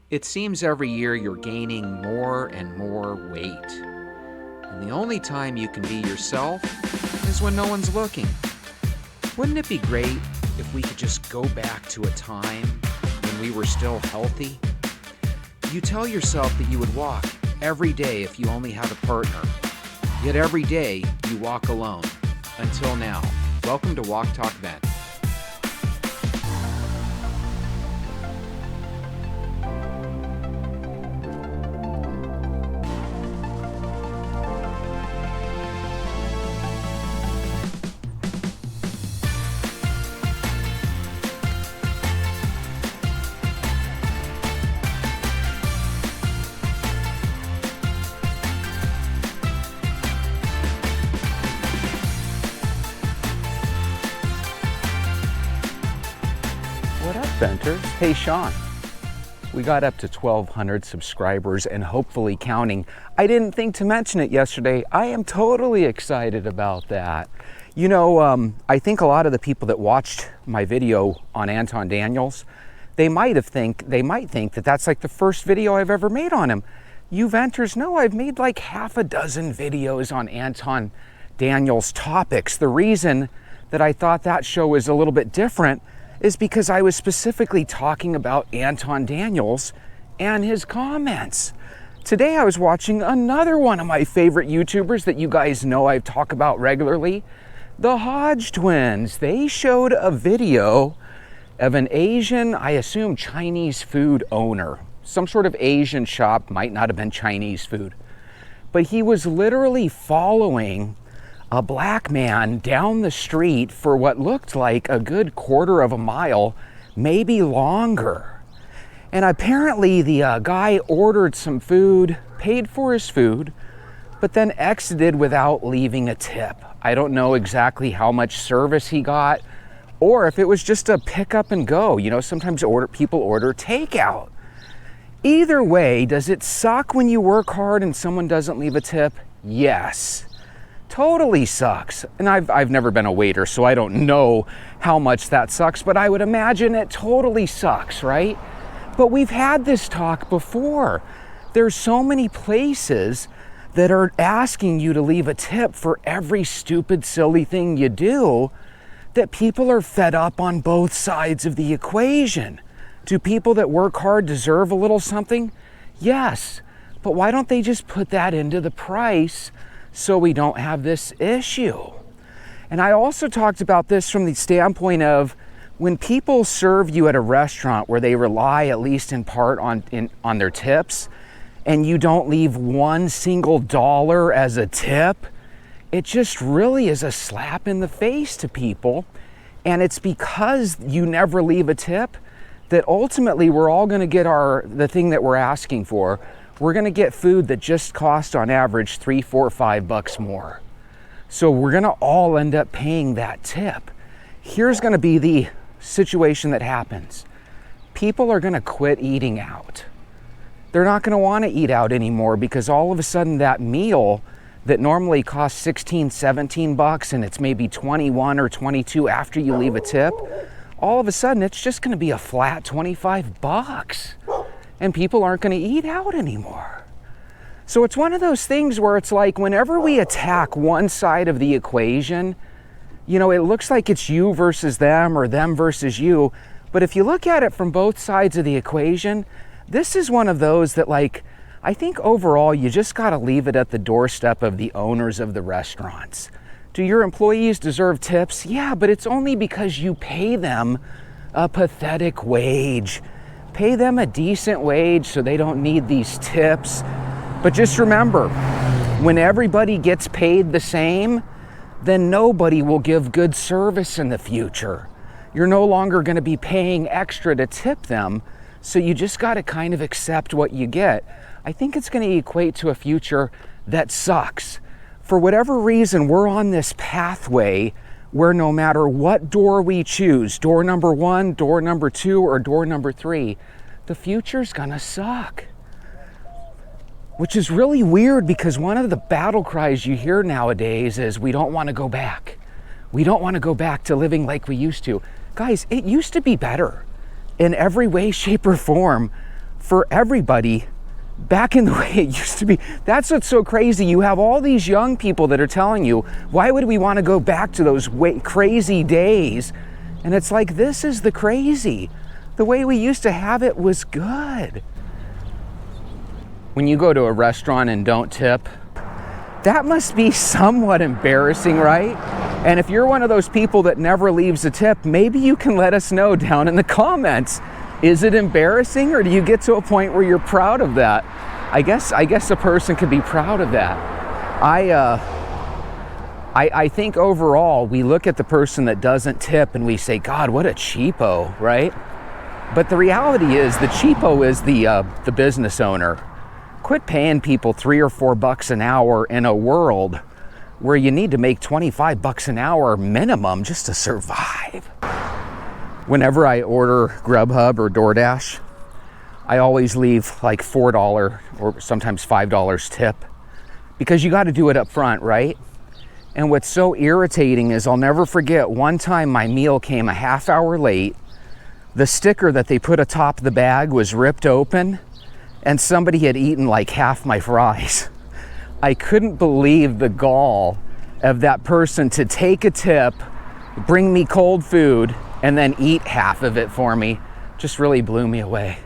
It seems every year you're gaining more and more weight. And the only time you can be yourself is when no one's looking. Wouldn't it be great if we could just go back to a time when we were still healthy? You tell yourself that you would walk every day if you only had a partner. Yet every day you walk alone. Until now. Welcome to Walk Talk Vent. What up, Venters? Hey, Sean. We got up to 1,200 subscribers and hopefully counting. I didn't think to mention it yesterday. I am totally excited about that. You know, I think a lot of the people that watched my video on Anton Daniels, they might think that that's like the first video I've ever made on him. You Venters know I've made like half a dozen videos on Anton Daniels topics. The reason that I thought that show was a little bit different is because I was specifically talking about Anton Daniels and his comments. Today I was watching another one of my favorite YouTubers that you guys know I talk about regularly, the Hodge Twins. They showed a video of an Asian, I assume Chinese food owner. Some sort of Asian shop, might not have been Chinese food. But he was literally following a black man down the street for what looked like a good quarter of a mile, maybe longer. And apparently the guy ordered some food, paid for his food, but then exited without leaving a tip. I don't know exactly how much service he got, or if it was just a pick up and go. You know, sometimes people order takeout. Either way, does it suck when you work hard and someone doesn't leave a tip? Yes. Totally sucks. And I've never been a waiter, so I don't know how much that sucks, but I would imagine it totally sucks, right? But we've had this talk before. There's so many places that are asking you to leave a tip for every stupid, silly thing you do that people are fed up on both sides of the equation. Do people that work hard deserve a little something? Yes. But why don't they just put that into the price so we don't have this issue? And I also talked about this from the standpoint of when people serve you at a restaurant where they rely at least in part on their tips, and you don't leave one single dollar as a tip, it just really is a slap in the face to people. And it's because you never leave a tip that ultimately we're all going to get the thing that we're asking for. We're going to get food that just costs on average $3, $4, $5 more. So we're going to all end up paying that tip. Here's going to be the situation that happens. People are going to quit eating out. They're not going to want to eat out anymore because all of a sudden that meal that normally costs $16, $17 and it's maybe 21 or 22 after you leave a tip, all of a sudden it's just going to be a flat $25. And people aren't going to eat out anymore. So it's one of those things where it's like whenever we attack one side of the equation, you know, it looks like it's you versus them or them versus you. But if you look at it from both sides of the equation, this is one of those that, like, I think overall you just got to leave it at the doorstep of the owners of the restaurants. Do your employees deserve tips? Yeah, but it's only because you pay them a pathetic wage. Pay them a decent wage so they don't need these tips. But just remember, when everybody gets paid the same, then nobody will give good service in the future. You're no longer going to be paying extra to tip them, so you just got to kind of accept what you get. I think it's going to equate to a future that sucks. For whatever reason, we're on this pathway where no matter what door we choose, door number 1, door number 2, or door number 3, the future's gonna suck. Which is really weird because one of the battle cries you hear nowadays is we don't want to go back. We don't want to go back to living like we used to. Guys, it used to be better in every way, shape, or form for everybody back in the way it used to be. That's what's so crazy. You have all these young people that are telling you, why would we want to go back to those crazy days? And it's like, this is the crazy. The way we used to have it was good. When you go to a restaurant and don't tip, that must be somewhat embarrassing, right? And if you're one of those people that never leaves a tip, maybe you can let us know down in the comments. Is it embarrassing, or do you get to a point where you're proud of that? I guess a person could be proud of that. I think overall we look at the person that doesn't tip and we say, God, what a cheapo, right? But the reality is the cheapo is the business owner. Quit paying people $3 or $4 an hour in a world where you need to make $25 an hour minimum just to survive. Whenever I order Grubhub or DoorDash, I always leave like $4 or sometimes $5 tip, because you got to do it up front, right? And what's so irritating is I'll never forget one time my meal came a half hour late. The sticker that they put atop the bag was ripped open, and somebody had eaten like half my fries. I couldn't believe the gall of that person to take a tip, bring me cold food, and then eat half of it for me. Just really blew me away.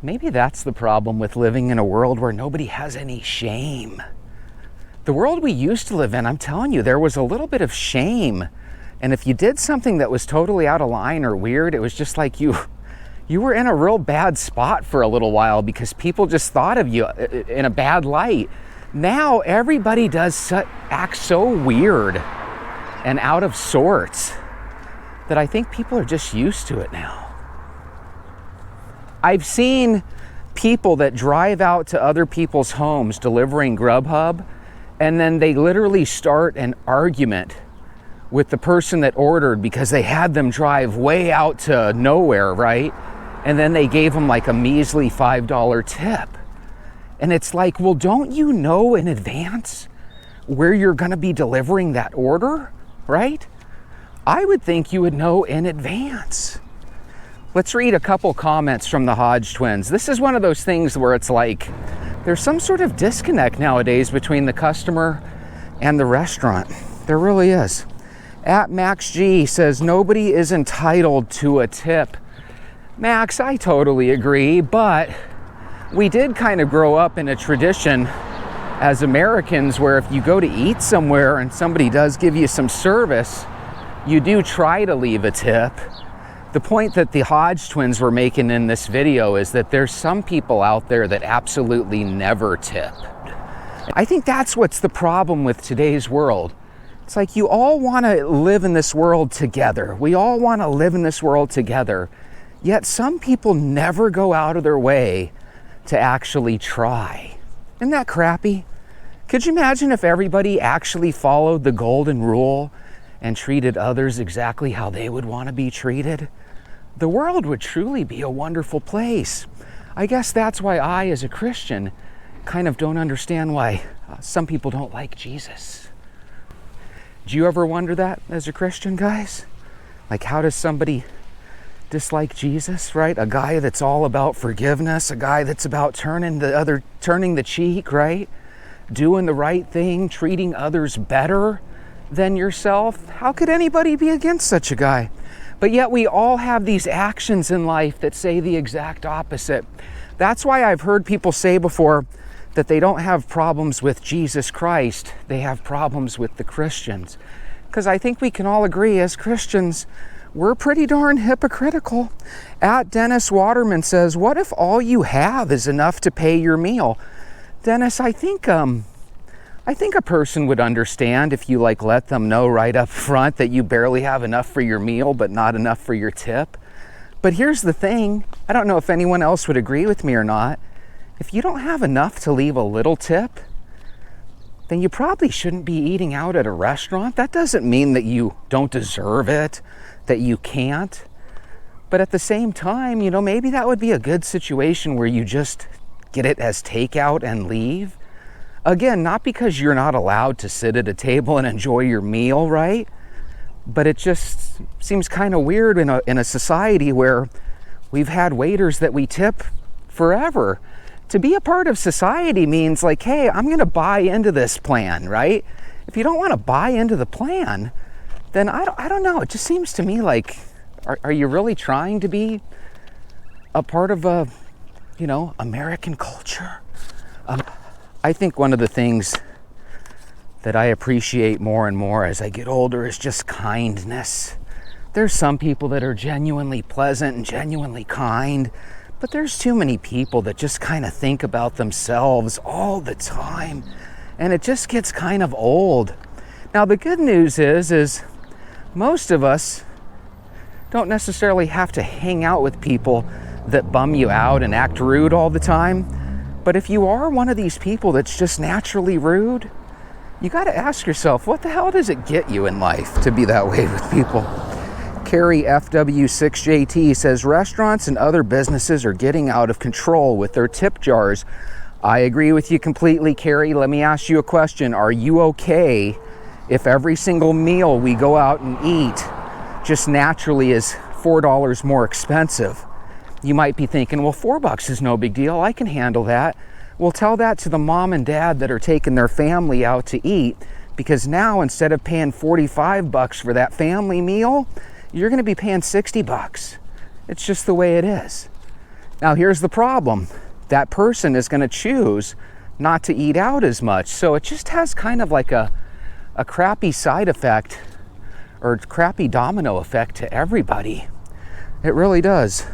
Maybe that's the problem with living in a world where nobody has any shame. The world we used to live in, I'm telling you, there was a little bit of shame. And if you did something that was totally out of line or weird, it was just like you were in a real bad spot for a little while because people just thought of you in a bad light. Now everybody act so weird and out of sorts that I think people are just used to it now. I've seen people that drive out to other people's homes delivering Grubhub, and then they literally start an argument with the person that ordered because they had them drive way out to nowhere, right? And then they gave them like a measly $5 tip. And it's like, well, don't you know in advance where you're gonna be delivering that order, right? I would think you would know in advance. Let's read a couple comments from the Hodge twins. This is one of those things where it's like, there's some sort of disconnect nowadays between the customer and the restaurant. There really is. At Max G says, nobody is entitled to a tip. Max, I totally agree, but we did kind of grow up in a tradition as Americans where if you go to eat somewhere and somebody does give you some service, you do try to leave a tip. The point that the Hodge twins were making in this video is that there's some people out there that absolutely never tip. I think that's what's the problem with today's world. It's like you all want to live in this world together. We all want to live in this world together. Yet some people never go out of their way to actually try. Isn't that crappy? Could you imagine if everybody actually followed the golden rule and treated others exactly how they would want to be treated? The world would truly be a wonderful place. I guess that's why I, as a Christian, kind of don't understand why some people don't like Jesus. Do you ever wonder that as a Christian, guys? Like, how does somebody dislike Jesus, right? A guy that's all about forgiveness, a guy that's about turning the cheek, right? Doing the right thing, treating others better than yourself. How could anybody be against such a guy? But yet we all have these actions in life that say the exact opposite. That's why I've heard people say before that they don't have problems with Jesus Christ, they have problems with the Christians. Because I think we can all agree as Christians, we're pretty darn hypocritical. At Dennis Waterman says, what if all you have is enough to pay your meal? Dennis, I think a person would understand if you let them know right up front that you barely have enough for your meal, but not enough for your tip. But here's the thing, I don't know if anyone else would agree with me or not. If you don't have enough to leave a little tip, then you probably shouldn't be eating out at a restaurant. That doesn't mean that you don't deserve it, that you can't. But at the same time, maybe that would be a good situation where you just get it as takeout and leave. Again, not because you're not allowed to sit at a table and enjoy your meal, right? But it just seems kind of weird in a society where We've had waiters that we tip forever. To be a part of society means like, hey, I'm gonna buy into this plan, right? If you don't wanna buy into the plan, then I don't know. It just seems to me like, are you really trying to be a part of a, American culture? I think one of the things that I appreciate more and more as I get older is just kindness. There's some people that are genuinely pleasant and genuinely kind, but there's too many people that just kind of think about themselves all the time, and it just gets kind of old. Now, the good news is most of us don't necessarily have to hang out with people that bum you out and act rude all the time. But if you are one of these people that's just naturally rude, you got to ask yourself, what the hell does it get you in life to be that way with people? Carrie FW6JT says, restaurants and other businesses are getting out of control with their tip jars. I agree with you completely, Carrie. Let me ask you a question. Are you okay if every single meal we go out and eat just naturally is $4 more expensive? You might be thinking, well, $4 is no big deal. I can handle that. Well, tell that to the mom and dad that are taking their family out to eat, because now instead of paying $45 for that family meal, you're going to be paying $60. It's just the way it is. Now, here's the problem. That person is going to choose not to eat out as much. So it just has kind of like a crappy side effect or crappy domino effect to everybody. It really does.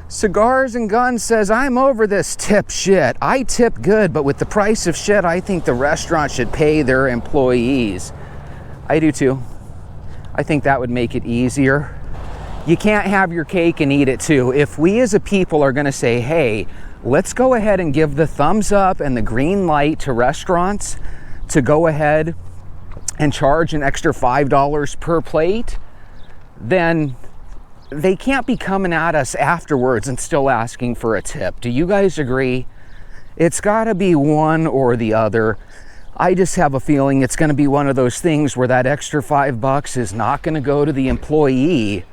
Cigars and Guns says, I'm over this tip shit. I tip good, but with the price of shit, I think the restaurant should pay their employees. I do too. I think that would make it easier. You can't have your cake and eat it too. If we as a people are gonna say, hey, let's go ahead and give the thumbs up and the green light to restaurants to go ahead and charge an extra $5 per plate, then they can't be coming at us afterwards and still asking for a tip. Do you guys agree? It's gotta be one or the other. I just have a feeling it's gonna be one of those things where that extra $5 is not gonna go to the employee.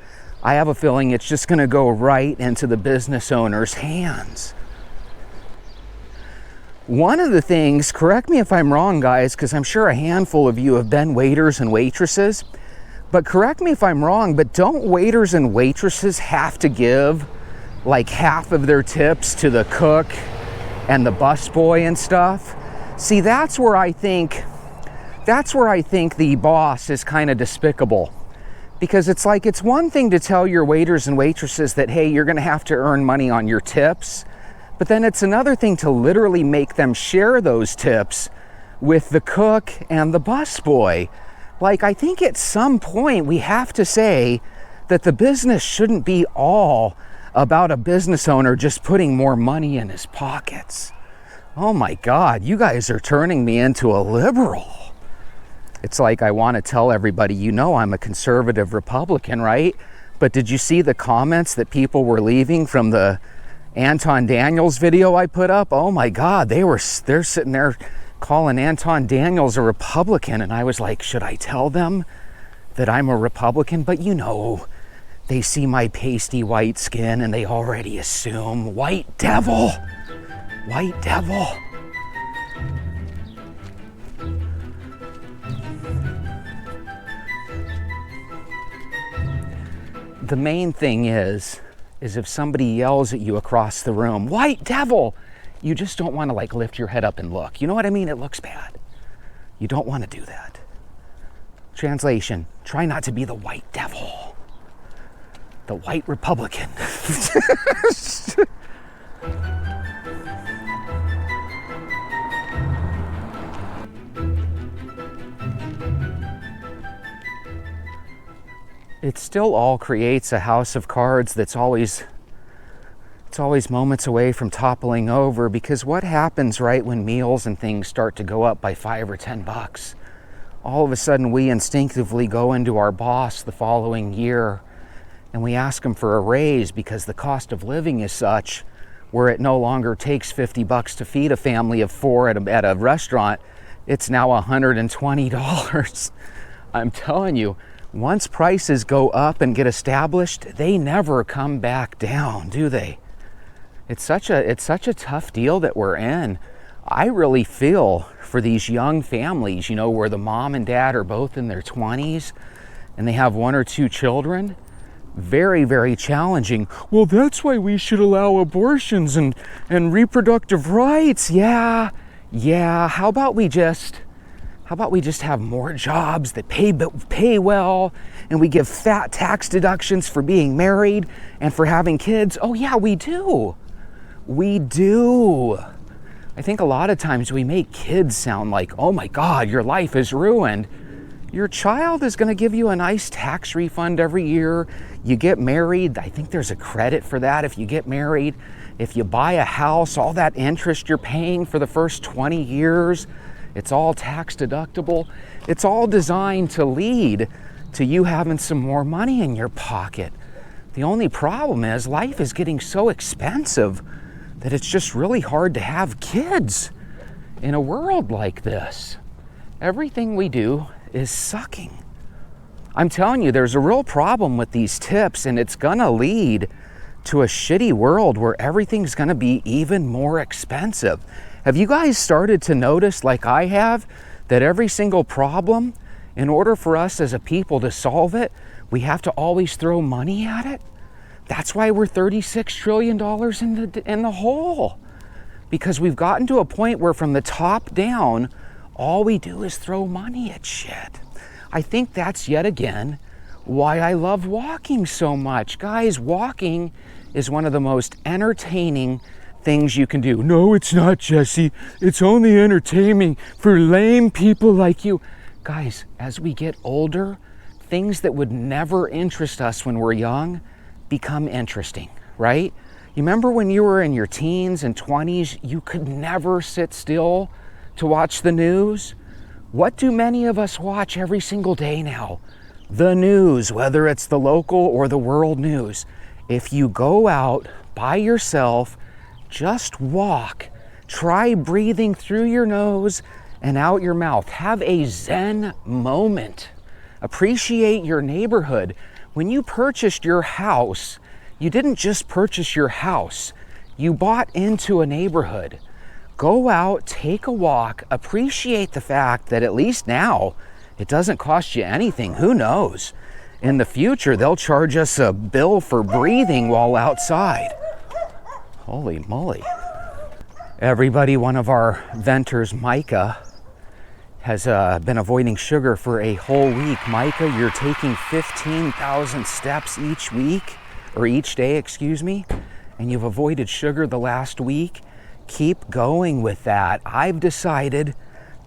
I have a feeling it's just gonna go right into the business owner's hands. One of the things, correct me if I'm wrong, guys, because I'm sure a handful of you have been waiters and waitresses, but correct me if I'm wrong, but don't waiters and waitresses have to give like half of their tips to the cook and the busboy and stuff? See, that's where I think the boss is kind of despicable. Because it's like, it's one thing to tell your waiters and waitresses that, hey, you're gonna have to earn money on your tips, but then it's another thing to literally make them share those tips with the cook and the busboy. Like, I think at some point we have to say that the business shouldn't be all about a business owner just putting more money in his pockets. Oh my God, you guys are turning me into a liberal. It's like I want to tell everybody, I'm a conservative Republican, right? But did you see the comments that people were leaving from the Anton Daniels video I put up? Oh my God, they're sitting there calling Anton Daniels a Republican, and I was like, should I tell them that I'm a Republican? But they see my pasty white skin and they already assume white devil. White devil. The main thing is if somebody yells at you across the room, white devil, you just don't want to like lift your head up and look. You know what I mean? It looks bad. You don't want to do that. Translation, try not to be the white devil. The white Republican. It still all creates a house of cards that's always moments away from toppling over, because what happens right when meals and things start to go up by $5 or $10? All of a sudden we instinctively go into our boss the following year and we ask him for a raise because the cost of living is such where it no longer takes $50 to feed a family of 4 at a restaurant. It's now $120. I'm telling you, once prices go up and get established, they never come back down, do they? It's such a tough deal that we're in. I really feel for these young families, you know, where the mom and dad are both in their 20s and they have 1 or 2 children. Very, very challenging. Well, that's why we should allow abortions and reproductive rights. Yeah. How about we just have more jobs that pay well, and we give fat tax deductions for being married and for having kids? Oh yeah, we do. I think a lot of times we make kids sound like, oh my God, your life is ruined. Your child is going to give you a nice tax refund every year. You get married, I think there's a credit for that if you get married. If you buy a house, all that interest you're paying for the first 20 years, it's all tax deductible. It's all designed to lead to you having some more money in your pocket. The only problem is life is getting so expensive that it's just really hard to have kids in a world like this. Everything we do is sucking. I'm telling you, there's a real problem with these tips, and it's gonna lead to a shitty world where everything's gonna be even more expensive. Have you guys started to notice, like I have, that every single problem, in order for us as a people to solve it, we have to always throw money at it? That's why we're $36 trillion in the hole. Because we've gotten to a point where from the top down, all we do is throw money at shit. I think that's yet again why I love walking so much. Guys, walking is one of the most entertaining things you can do. No, it's not, Jesse. It's only entertaining for lame people like you. Guys, as we get older, things that would never interest us when we're young become interesting, right? You remember when you were in your teens and 20s, you could never sit still to watch the news? What do many of us watch every single day now? The news, whether it's the local or the world news. If you go out by yourself, just walk. Try breathing through your nose and out your mouth. Have a Zen moment. Appreciate your neighborhood. When you purchased your house, you didn't just purchase your house. You bought into a neighborhood. Go out, take a walk, appreciate the fact that at least now it doesn't cost you anything. Who knows? In the future, they'll charge us a bill for breathing while outside. Holy moly. Everybody, one of our venters, Micah, has been avoiding sugar for a whole week. Micah, you're taking 15,000 steps each week, or each day, excuse me, and you've avoided sugar the last week. Keep going with that. I've decided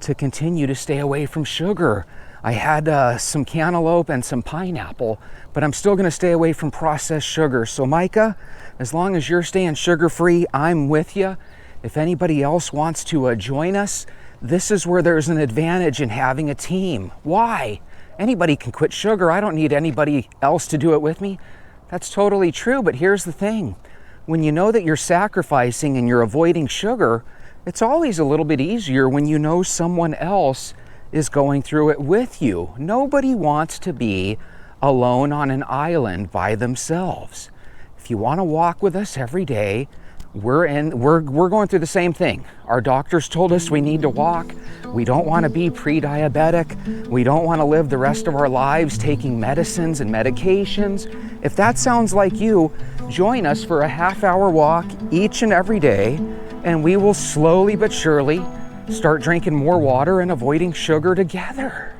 to continue to stay away from sugar. I had some cantaloupe and some pineapple, but I'm still gonna stay away from processed sugar. So Micah, as long as you're staying sugar-free, I'm with you. If anybody else wants to join us, this is where there's an advantage in having a team. Why? Anybody can quit sugar. I don't need anybody else to do it with me. That's totally true, but here's the thing. When you know that you're sacrificing and you're avoiding sugar, it's always a little bit easier when you know someone else is going through it with you. Nobody wants to be alone on an island by themselves. If you want to walk with us every day, we're going through the same thing. Our doctors told us we need to walk. We don't want to be pre-diabetic. We don't want to live the rest of our lives taking medicines and medications. If that sounds like you, join us for a half-hour walk each and every day, and we will slowly but surely start drinking more water and avoiding sugar together.